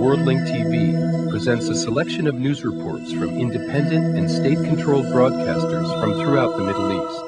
Award-winning TV presents a selection of news reports from independent and state-controlled broadcasters from throughout the Middle East.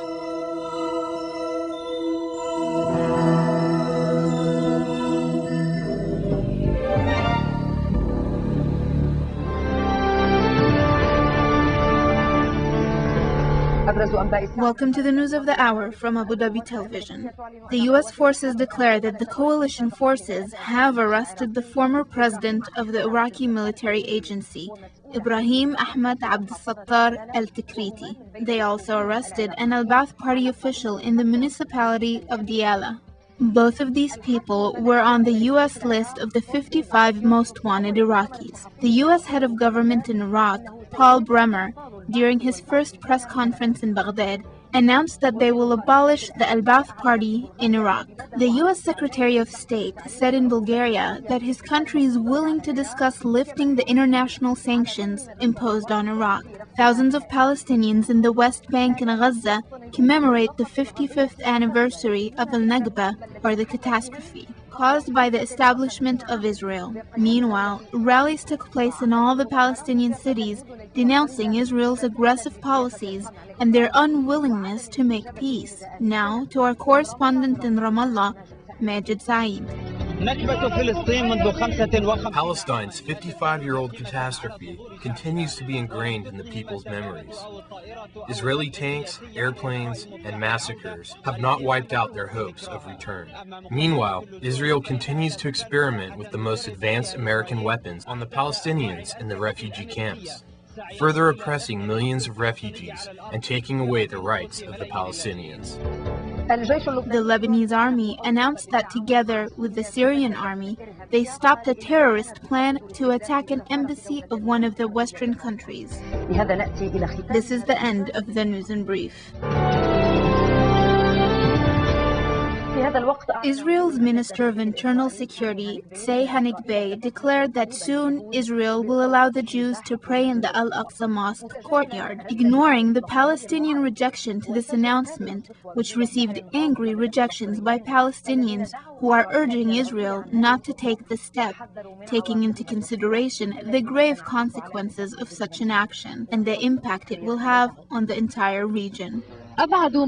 Welcome to the news of the hour from Abu Dhabi Television. The U.S. forces declare that the coalition forces have arrested the former president of the Iraqi military agency, Ibrahim Ahmed Abdel-Sattar al-Tikriti. They also arrested an Al-Ba'ath Party official in the municipality of Diyala. Both of these people were on the U.S. list of the 55 most wanted Iraqis. The U.S. head of government in Iraq, Paul Bremer, during his first press conference in Baghdad, announced that they will abolish the Al-Ba'ath Party in Iraq. The U.S. Secretary of State said in Bulgaria that his country is willing to discuss lifting the international sanctions imposed on Iraq. Thousands of Palestinians in the West Bank and Gaza commemorate the 55th anniversary of Al-Nakba, or the catastrophe, caused by the establishment of Israel. Meanwhile, rallies took place in all the Palestinian cities denouncing Israel's aggressive policies and their unwillingness to make peace. Now, to our correspondent in Ramallah, Majid Saeed. Palestine's 55-year-old catastrophe continues to be ingrained in the people's memories. Israeli tanks, airplanes, and massacres have not wiped out their hopes of return. Meanwhile, Israel continues to experiment with the most advanced American weapons on the Palestinians in the refugee camps, further oppressing millions of refugees and taking away the rights of the Palestinians. The Lebanese army announced that together with the Syrian army, they stopped a terrorist plan to attack an embassy of one of the Western countries. This is the end of the news in brief. Israel's Minister of Internal Security, Say Hanik Bey, declared that soon Israel will allow the Jews to pray in the Al Aqsa Mosque courtyard, ignoring the Palestinian rejection to this announcement, which received angry rejections by Palestinians who are urging Israel not to take the step, taking into consideration the grave consequences of such an action and the impact it will have on the entire region. Ariel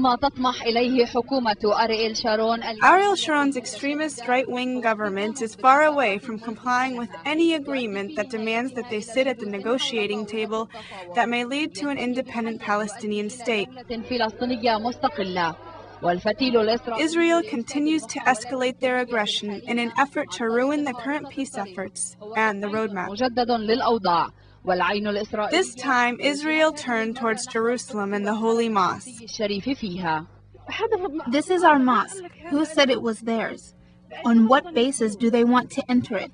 Sharon's extremist right-wing government is far away from complying with any agreement that demands that they sit at the negotiating table that may lead to an independent Palestinian state. Israel continues to escalate their aggression in an effort to ruin the current peace efforts and the roadmap. This time, Israel turned towards Jerusalem and the Holy Mosque. This is our mosque. Who said it was theirs? On what basis do they want to enter it?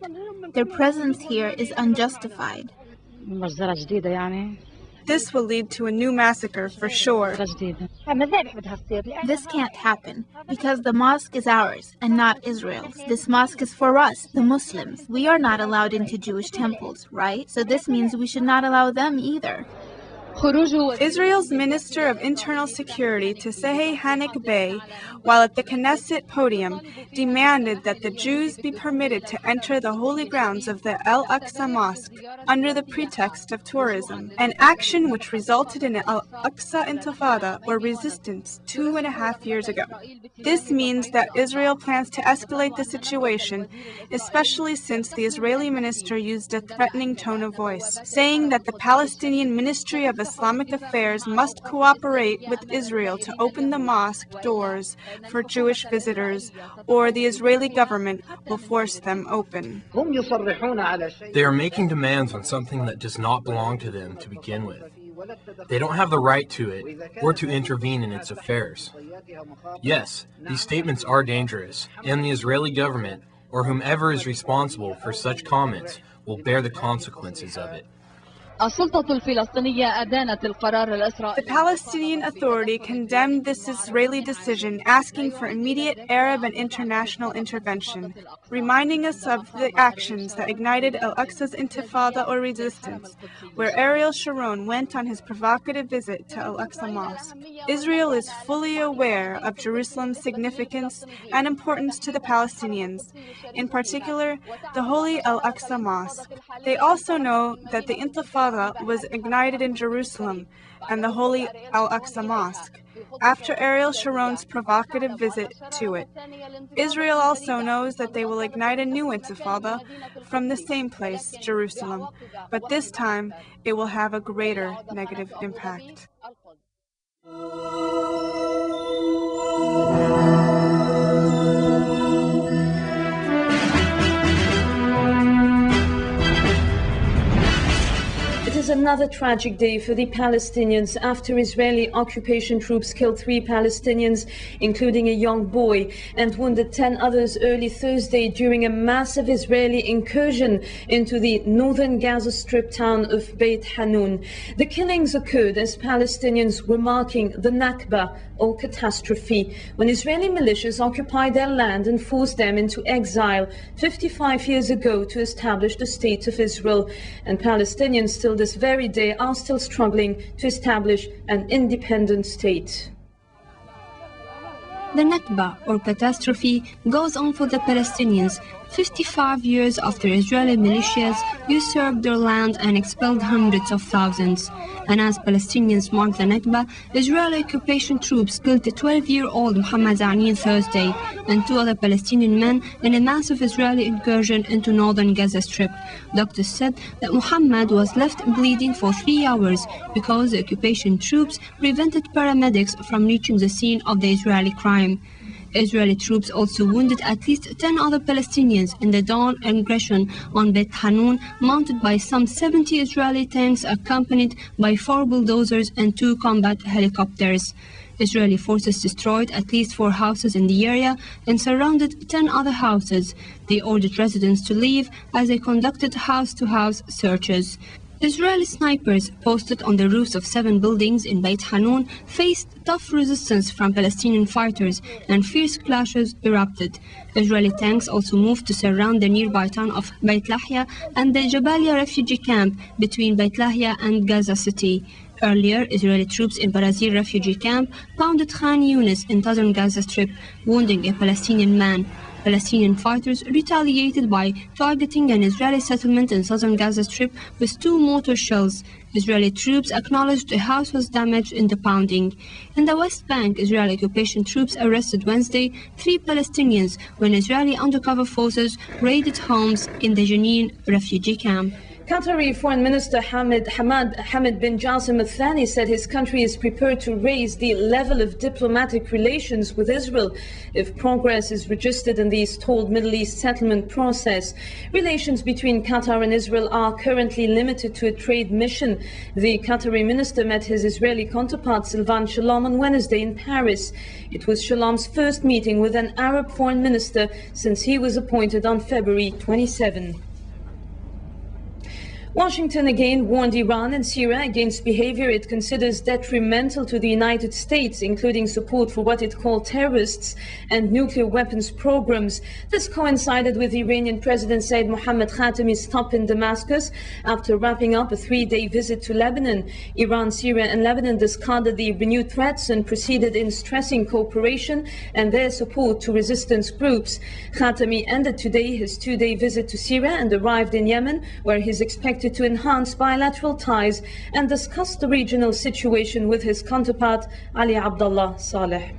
Their presence here is unjustified. This will lead to a new massacre for sure. This can't happen because the mosque is ours and not Israel's. This mosque is for us, the Muslims. We are not allowed into Jewish temples, right? So this means we should not allow them either. Israel's Minister of Internal Security, Say Hanik Bey, while at the Knesset podium, demanded that the Jews be permitted to enter the holy grounds of the Al Aqsa Mosque under the pretext of tourism, an action which resulted in an Al Aqsa Intifada, or resistance, 2.5 years ago. This means that Israel plans to escalate the situation, especially since the Israeli minister used a threatening tone of voice, saying that the Palestinian Ministry of Islamic Affairs must cooperate with Israel to open the mosque doors for Jewish visitors, or the Israeli government will force them open. They are making demands on something that does not belong to them to begin with. They don't have the right to it or to intervene in its affairs. Yes, these statements are dangerous, and the Israeli government, or whomever is responsible for such comments, will bear the consequences of it. The Palestinian Authority condemned this Israeli decision, asking for immediate Arab and international intervention, reminding us of the actions that ignited Al Aqsa's Intifada or resistance, where Ariel Sharon went on his provocative visit to Al Aqsa Mosque. Israel is fully aware of Jerusalem's significance and importance to the Palestinians, in particular the Holy Al Aqsa Mosque. They also know that the Intifada was ignited in Jerusalem and the Holy Al Aqsa Mosque after Ariel Sharon's provocative visit to it. Israel also knows that they will ignite a new Intifada from the same place, Jerusalem, but this time it will have a greater negative impact. It is another tragic day for the Palestinians after Israeli occupation troops killed 3 Palestinians, including a young boy, and wounded 10 others early Thursday during a massive Israeli incursion into the northern Gaza Strip town of Beit Hanun. The killings occurred as Palestinians were marking the Nakba, or catastrophe, when Israeli militias occupied their land and forced them into exile 55 years ago to establish the State of Israel. And Palestinians still this very day are still struggling to establish an independent state. The Nakba, or catastrophe, goes on for the Palestinians 55 years after Israeli militias usurped their land and expelled hundreds of thousands. And as Palestinians mark the Nakba, Israeli occupation troops killed a 12-year-old Mohammed Zanin Thursday and 2 other Palestinian men in a massive Israeli incursion into northern Gaza Strip. Doctors said that Mohammed was left bleeding for 3 hours because the occupation troops prevented paramedics from reaching the scene of the Israeli crime. Israeli troops also wounded at least 10 other Palestinians in the dawn aggression on Beit Hanun, mounted by some 70 Israeli tanks accompanied by 4 bulldozers and 2 combat helicopters. Israeli forces destroyed at least 4 houses in the area and surrounded 10 other houses. They ordered residents to leave as they conducted house-to-house searches. Israeli snipers posted on the roofs of 7 buildings in Beit Hanun faced tough resistance from Palestinian fighters and fierce clashes erupted. Israeli tanks also moved to surround the nearby town of Beit Lahia and the Jabalia refugee camp between Beit Lahia and Gaza City. Earlier, Israeli troops in Barazil refugee camp pounded Khan Yunis in southern Gaza Strip, wounding a Palestinian man. Palestinian fighters retaliated by targeting an Israeli settlement in southern Gaza Strip with 2 mortar shells. Israeli troops acknowledged a house was damaged in the pounding. In the West Bank, Israeli occupation troops arrested Wednesday 3 Palestinians when Israeli undercover forces raided homes in the Jenin refugee camp. Qatari Foreign Minister Hamad bin Jassim Al Thani said his country is prepared to raise the level of diplomatic relations with Israel if progress is registered in the stalled Middle East settlement process. Relations between Qatar and Israel are currently limited to a trade mission. The Qatari minister met his Israeli counterpart Silvan Shalom on Wednesday in Paris. It was Shalom's first meeting with an Arab foreign minister since he was appointed on February 27. Washington again warned Iran and Syria against behavior it considers detrimental to the United States, including support for what it called terrorists and nuclear weapons programs. This coincided with Iranian President Said Mohammad Khatami's stop in Damascus after wrapping up a 3-day visit to Lebanon. Iran, Syria and Lebanon discarded the renewed threats and proceeded in stressing cooperation and their support to resistance groups. Khatami ended today his 2-day visit to Syria and arrived in Yemen, where he is expected to enhance bilateral ties and discuss the regional situation with his counterpart Ali Abdullah Saleh.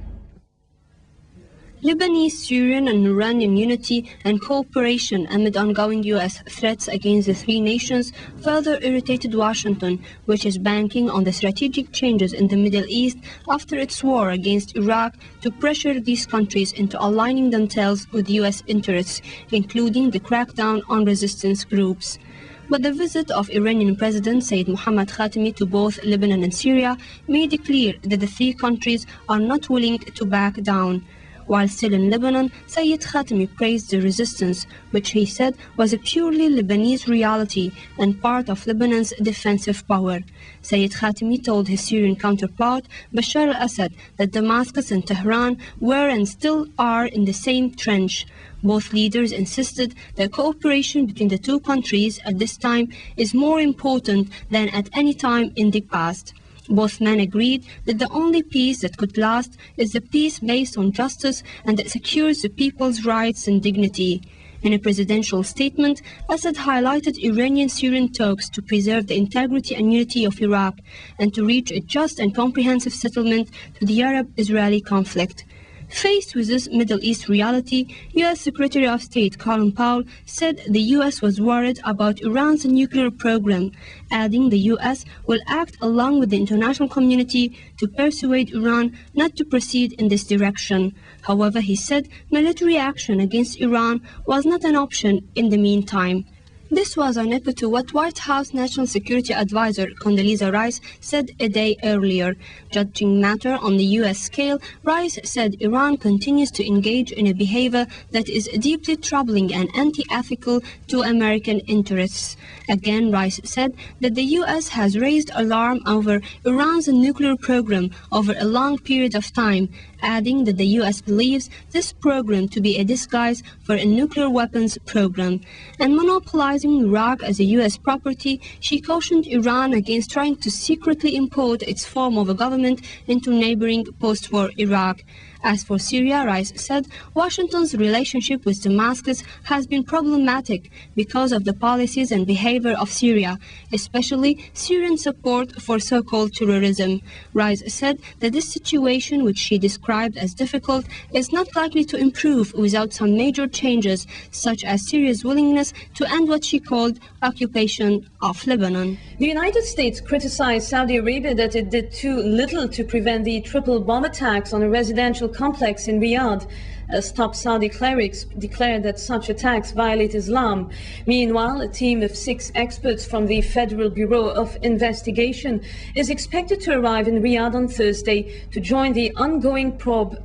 Lebanese, Syrian and Iranian unity and cooperation amid ongoing U.S. threats against the 3 nations further irritated Washington, which is banking on the strategic changes in the Middle East after its war against Iraq to pressure these countries into aligning themselves with U.S. interests, including the crackdown on resistance groups. But the visit of Iranian President Said Mohammad Khatami to both Lebanon and Syria made it clear that the 3 countries are not willing to back down. While still in Lebanon, Sayyid Khatami praised the resistance, which he said was a purely Lebanese reality and part of Lebanon's defensive power. Sayyid Khatami told his Syrian counterpart, Bashar al-Assad, that Damascus and Tehran were and still are in the same trench. Both leaders insisted that cooperation between the two countries at this time is more important than at any time in the past. Both men agreed that the only peace that could last is the peace based on justice and that secures the people's rights and dignity. In a presidential statement, Assad highlighted Iranian-Syrian talks to preserve the integrity and unity of Iraq and to reach a just and comprehensive settlement to the Arab-Israeli conflict. Faced with this Middle East reality, U.S. Secretary of State Colin Powell said the U.S. was worried about Iran's nuclear program, adding the U.S. will act along with the international community to persuade Iran not to proceed in this direction. However, he said military action against Iran was not an option in the meantime. This was an echo to what White House National Security Advisor Condoleezza Rice said a day earlier. Judging matter on the U.S. scale, Rice said Iran continues to engage in a behavior that is deeply troubling and anti-ethical to American interests. Again, Rice said that the U.S. has raised alarm over Iran's nuclear program over a long period of time, adding that the U.S. believes this program to be a disguise for a nuclear weapons program. And monopolizing Iraq as a U.S. property, she cautioned Iran against trying to secretly import its form of a government into neighboring post-war Iraq. As for Syria, Rice said Washington's relationship with Damascus has been problematic because of the policies and behavior of Syria, especially Syrian support for so-called terrorism. Rice said that this situation, which she described as difficult, is not likely to improve without some major changes, such as Syria's willingness to end what she called occupation of Lebanon. The United States criticized Saudi Arabia that it did too little to prevent the triple bomb attacks on a residential complex in Riyadh. As top Saudi clerics declared that such attacks violate Islam. Meanwhile, a team of 6 experts from the Federal Bureau of Investigation is expected to arrive in Riyadh on Thursday to join the ongoing probe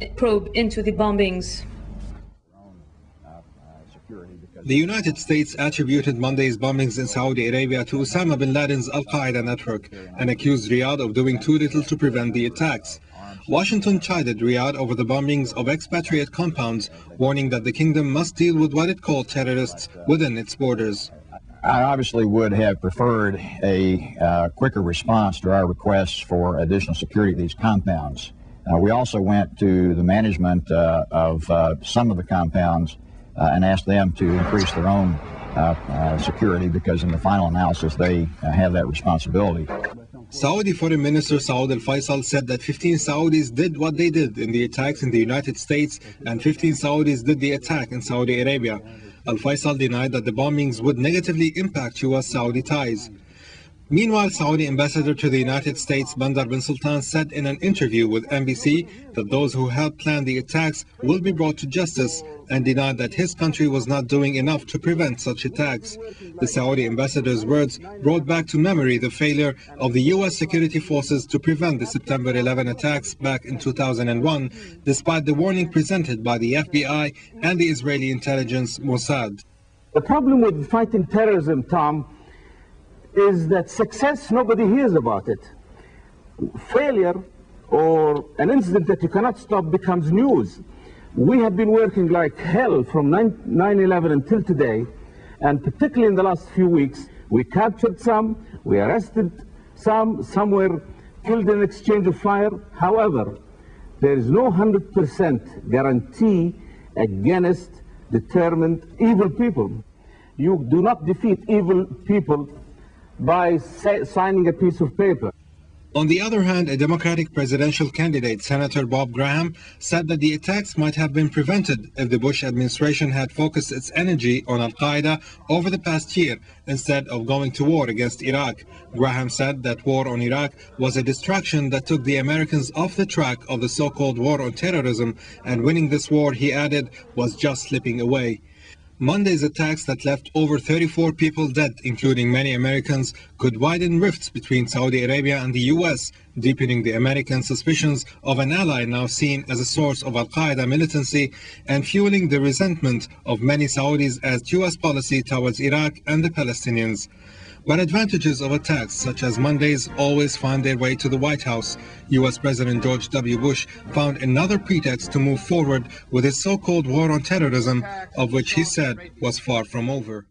into the bombings. The United States attributed Monday's bombings in Saudi Arabia to Osama bin Laden's Al-Qaeda network and accused Riyadh of doing too little to prevent the attacks. Washington chided Riyadh over the bombings of expatriate compounds, warning that the kingdom must deal with what it called terrorists within its borders. I obviously would have preferred a quicker response to our requests for additional security of these compounds. We also went to the management of some of the compounds and asked them to increase their own security, because in the final analysis they have that responsibility. Saudi Foreign Minister Saud al-Faisal said that 15 Saudis did what they did in the attacks in the United States and 15 Saudis did the attack in Saudi Arabia. Al-Faisal denied that the bombings would negatively impact U.S.-Saudi ties. Meanwhile, Saudi ambassador to the United States Bandar bin Sultan said in an interview with NBC that those who helped plan the attacks will be brought to justice, and denied that his country was not doing enough to prevent such attacks. The Saudi ambassador's words brought back to memory the failure of the U.S. security forces to prevent the September 11 attacks back in 2001, despite the warning presented by the FBI and the Israeli intelligence Mossad. The problem with fighting terrorism, Tom, is that success, nobody hears about it. Failure or an incident that you cannot stop becomes news. We have been working like hell from 9/11 until today, and particularly in the last few weeks, we captured some, we arrested some were killed in exchange of fire. However, there is no 100% guarantee against determined evil people. You do not defeat evil people by signing a piece of paper. On the other hand, a Democratic presidential candidate, Senator Bob Graham, said that the attacks might have been prevented if the Bush administration had focused its energy on Al-Qaeda over the past year instead of going to war against Iraq. Graham said that war on Iraq was a distraction that took the Americans off the track of the so-called war on terrorism, and winning this war, he added, was just slipping away. Monday's attacks that left over 34 people dead, including many Americans, could widen rifts between Saudi Arabia and the U.S., deepening the American suspicions of an ally now seen as a source of Al-Qaeda militancy and fueling the resentment of many Saudis as U.S. policy towards Iraq and the Palestinians. But advantages of attacks such as Monday's always find their way to the White House. U.S. President George W. Bush found another pretext to move forward with his so-called war on terrorism, of which he said was far from over.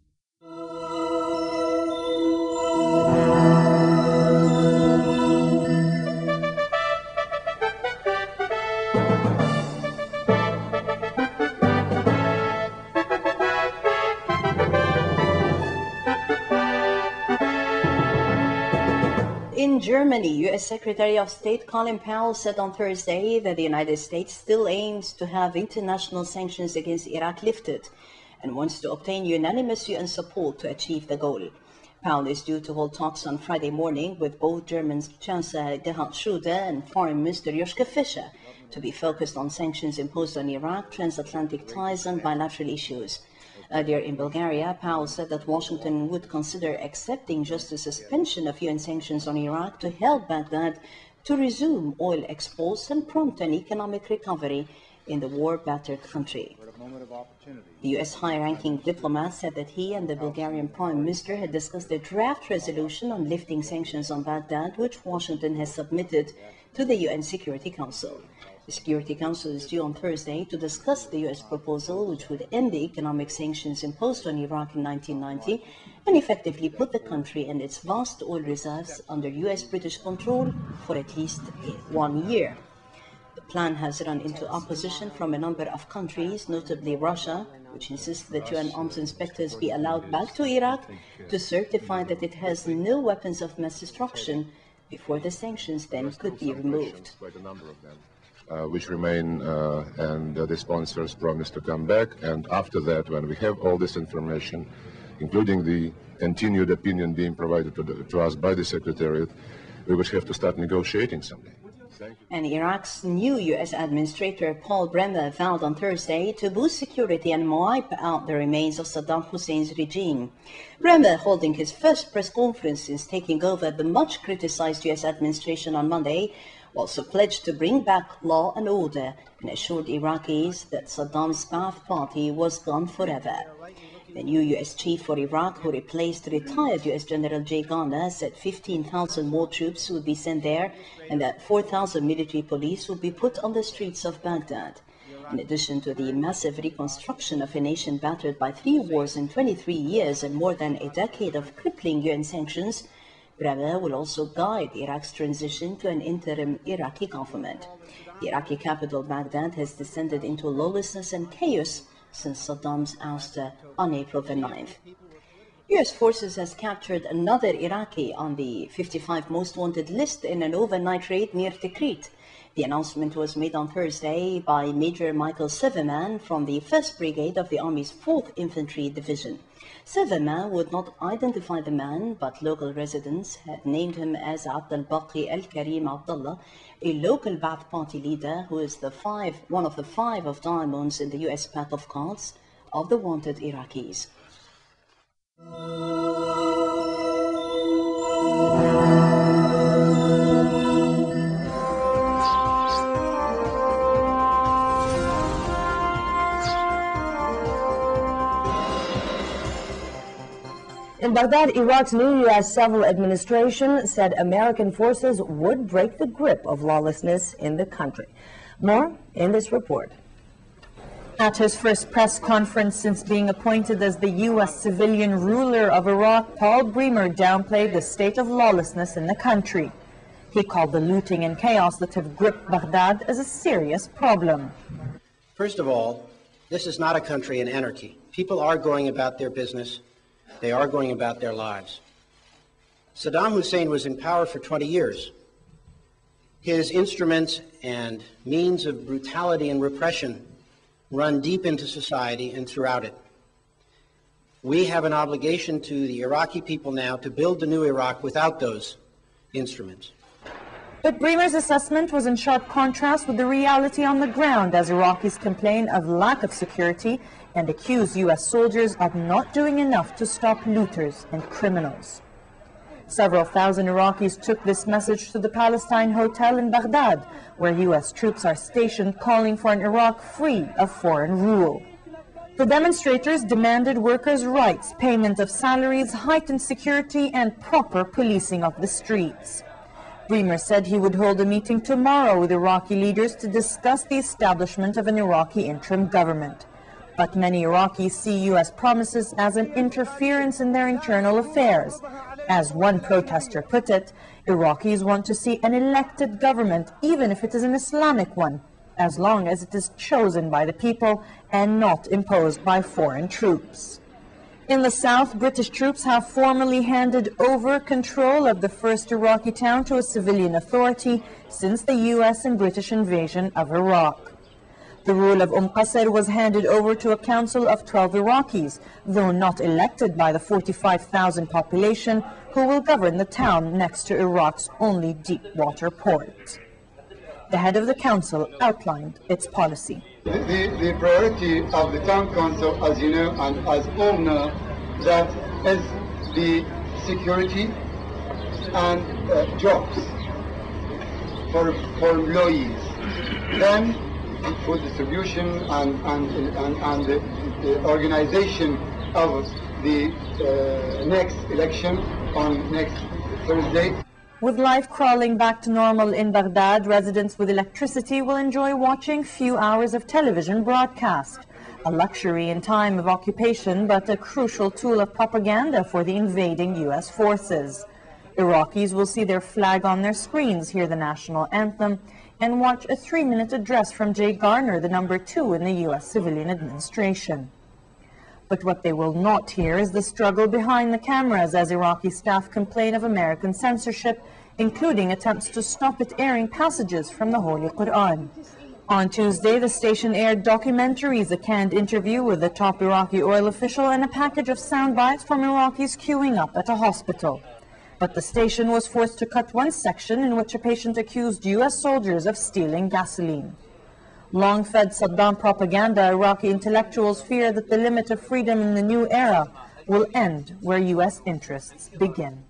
In Germany, U.S. Secretary of State Colin Powell said on Thursday that the United States still aims to have international sanctions against Iraq lifted and wants to obtain unanimous UN support to achieve the goal. Powell is due to hold talks on Friday morning with both German Chancellor Gerhard Schröder and Foreign Minister Joschka Fischer to be focused on sanctions imposed on Iraq, transatlantic ties and bilateral issues. Earlier in Bulgaria, Powell said that Washington would consider accepting just a suspension of UN sanctions on Iraq to help Baghdad to resume oil exports and prompt an economic recovery in the war-battered country. The U.S. high-ranking diplomat said that he and the Bulgarian Prime Minister had discussed a draft resolution on lifting sanctions on Baghdad, which Washington has submitted to the UN Security Council. The Security Council is due on Thursday to discuss the U.S. proposal, which would end the economic sanctions imposed on Iraq in 1990 and effectively put the country and its vast oil reserves under U.S.-British control for at least 1 year. The plan has run into opposition from a number of countries, notably Russia, which insists that UN arms inspectors be allowed back to Iraq to certify that it has no weapons of mass destruction before the sanctions then could be removed. Which remain, and the sponsors promise to come back. And after that, when we have all this information, including the continued opinion being provided to us by the Secretariat, we would have to start negotiating something. And Iraq's new U.S. Administrator Paul Bremer vowed on Thursday to boost security and wipe out the remains of Saddam Hussein's regime. Bremer, holding his first press conference since taking over the much criticized U.S. administration on Monday, also pledged to bring back law and order and assured Iraqis that Saddam's Ba'ath Party was gone forever. The new U.S. chief for Iraq, who replaced retired U.S. General Jay Garner, said 15,000 more troops would be sent there and that 4,000 military police would be put on the streets of Baghdad. In addition to the massive reconstruction of a nation battered by 3 wars in 23 years and more than a decade of crippling UN sanctions, Bremer will also guide Iraq's transition to an interim Iraqi government. The Iraqi capital, Baghdad, has descended into lawlessness and chaos since Saddam's ouster on April the 9th. U.S. forces has captured another Iraqi on the 55 most wanted list in an overnight raid near Tikrit. The announcement was made on Thursday by Major Michael Silverman from the 1st Brigade of the Army's 4th Infantry Division. Silverman would not identify the man, but local residents had named him as Abdel Baqi Al-Karim Abdullah, a local Ba'ath Party leader who is one of the 5 of diamonds in the U.S. pack of cards of the wanted Iraqis. In Baghdad, Iraq's new U.S. civil administration said American forces would break the grip of lawlessness in the country. More in this report. At his first press conference since being appointed as the U.S. civilian ruler of Iraq, Paul Bremer downplayed the state of lawlessness in the country. He called the looting and chaos that have gripped Baghdad as a serious problem. First of all, this is not a country in anarchy. People are going about their business. They are going about their lives. Saddam Hussein was in power for 20 years. His instruments and means of brutality and repression run deep into society and throughout it. We have an obligation to the Iraqi people now to build the new Iraq without those instruments. But Bremer's assessment was in sharp contrast with the reality on the ground as Iraqis complain of lack of security and accuse U.S. soldiers of not doing enough to stop looters and criminals. Several thousand Iraqis took this message to the Palestine Hotel in Baghdad, where U.S. troops are stationed, calling for an Iraq free of foreign rule. The demonstrators demanded workers' rights, payment of salaries, heightened security, and proper policing of the streets. Bremer said he would hold a meeting tomorrow with Iraqi leaders to discuss the establishment of an Iraqi interim government. But many Iraqis see U.S. promises as an interference in their internal affairs. As one protester put it, Iraqis want to see an elected government, even if it is an Islamic one, as long as it is chosen by the people and not imposed by foreign troops. In the south, British troops have formally handed over control of the first Iraqi town to a civilian authority since the U.S. and British invasion of Iraq. The rule of Qasr was handed over to a council of 12 Iraqis, though not elected by the 45,000 population, who will govern the town next to Iraq's only deep water port. The head of the council outlined its policy. The priority of the town council, as you know and as all know, that is the security and jobs for employees. Then food distribution and the organization of the next election on next Thursday. With life crawling back to normal in Baghdad, residents with electricity will enjoy watching few hours of television broadcast. A luxury in time of occupation, but a crucial tool of propaganda for the invading U.S. forces. Iraqis will see their flag on their screens, hear the national anthem, and watch a 3-minute address from Jay Garner, the number 2 in the U.S. civilian administration. But what they will not hear is the struggle behind the cameras as Iraqi staff complain of American censorship, including attempts to stop it airing passages from the Holy Quran. On Tuesday, the station aired documentaries, a canned interview with a top Iraqi oil official, and a package of sound bites from Iraqis queuing up at a hospital. But the station was forced to cut one section in which a patient accused U.S. soldiers of stealing gasoline. Long-fed Saddam propaganda, Iraqi intellectuals fear that the limit of freedom in the new era will end where U.S. interests begin.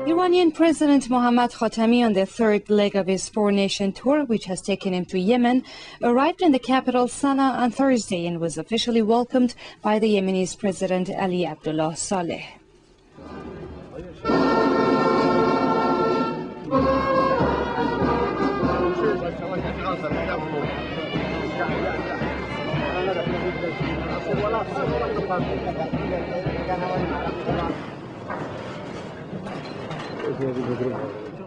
Iranian President Mohammad Khatami, on the third leg of his four-nation tour, which has taken him to Yemen, arrived in the capital Sana'a on Thursday and was officially welcomed by the Yemeni's President Ali Abdullah Saleh.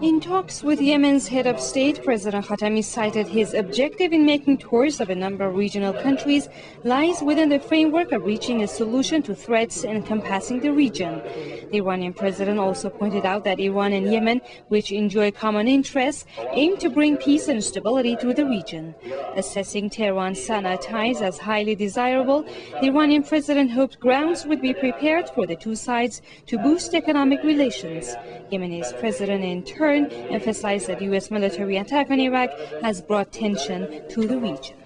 In talks with Yemen's head of state, President Khatami cited his objective in making tours of a number of regional countries lies within the framework of reaching a solution to threats encompassing the region. The Iranian president also pointed out that Iran and Yemen, which enjoy common interests, aim to bring peace and stability to the region. Assessing Tehran-Sana'a ties as highly desirable, the Iranian president hoped grounds would be prepared for the two sides to boost economic relations. Yemen's president, in turn, emphasized that U.S. military attack on Iraq has brought tension to the region.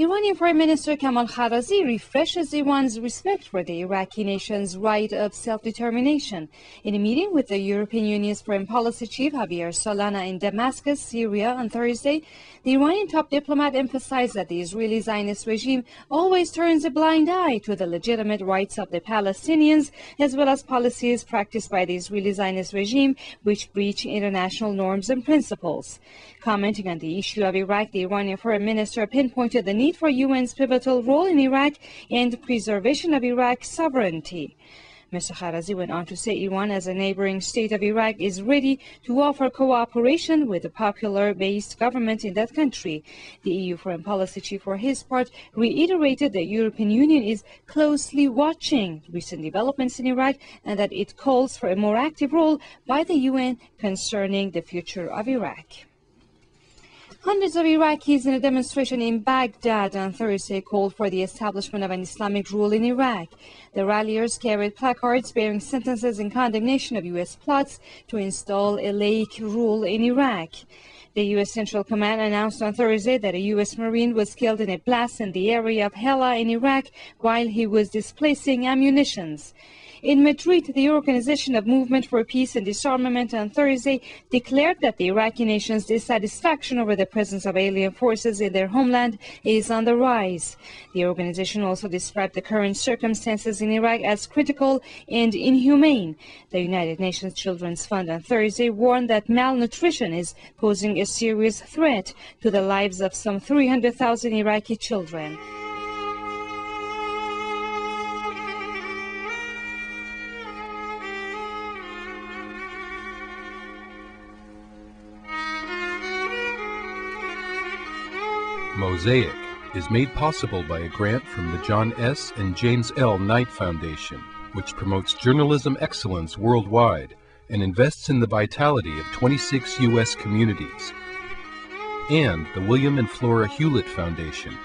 Iranian Prime Minister Kamal Kharazi refreshes Iran's respect for the Iraqi nation's right of self-determination. In a meeting with the European Union's Foreign Policy Chief Javier Solana in Damascus, Syria on Thursday, the Iranian top diplomat emphasized that the Israeli Zionist regime always turns a blind eye to the legitimate rights of the Palestinians, as well as policies practiced by the Israeli Zionist regime which breach international norms and principles. Commenting on the issue of Iraq, the Iranian Foreign Minister pinpointed the need for UN's pivotal role in Iraq and preservation of Iraq's sovereignty. Mr. Kharazi went on to say Iran, as a neighboring state of Iraq, is ready to offer cooperation with the popular-based government in that country. The EU Foreign Policy Chief, for his part, reiterated the European Union is closely watching recent developments in Iraq and that it calls for a more active role by the UN concerning the future of Iraq. Hundreds of Iraqis in a demonstration in Baghdad on Thursday called for the establishment of an Islamic rule in Iraq. The ralliers carried placards bearing sentences in condemnation of U.S. plots to install a laic rule in Iraq. The U.S. Central Command announced on Thursday that a U.S. Marine was killed in a blast in the area of Hela in Iraq while he was displacing ammunitions. In Madrid, the Organization of Movement for Peace and Disarmament on Thursday declared that the Iraqi nation's dissatisfaction over the presence of alien forces in their homeland is on the rise. The organization also described the current circumstances in Iraq as critical and inhumane. The United Nations Children's Fund on Thursday warned that malnutrition is posing a serious threat to the lives of some 300,000 Iraqi children. Mosaic is made possible by a grant from the John S. and James L. Knight Foundation, which promotes journalism excellence worldwide and invests in the vitality of 26 U.S. communities, and the William and Flora Hewlett Foundation,